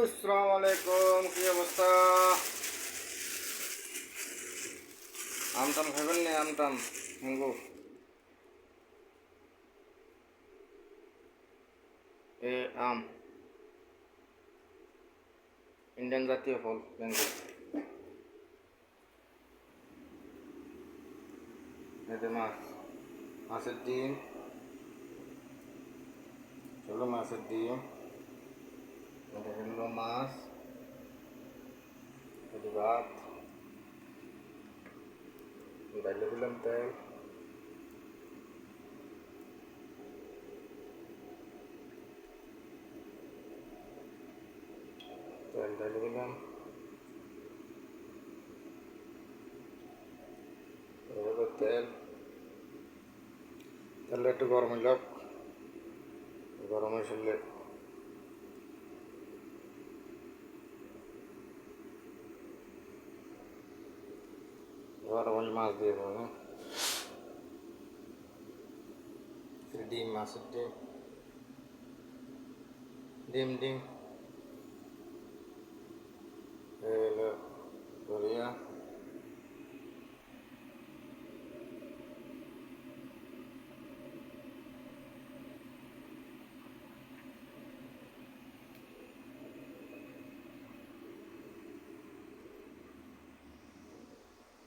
আসসালামু আলাইকুম, কি অবস্থা? আমটাম খাবেন নি? আমটাম ম্যাঙ্গো, এ আম ইন্ডিয়ান জাতীয় ফল ম্যাঙ্গো। এতে মাছ, মাছের ডিম, ছোটো মাছের ডিম, এটা হলো মাছ, এটি ভাত, ডাইলে দিলাম তেল, তেল ডাইলে দিলাম, এবার তেলটা একটু গরম হইল, গরম হয়েছিল গরম হলে মাছ দিয়ে দেবো। ডিম, মাছের ডিম, ডিম ডিম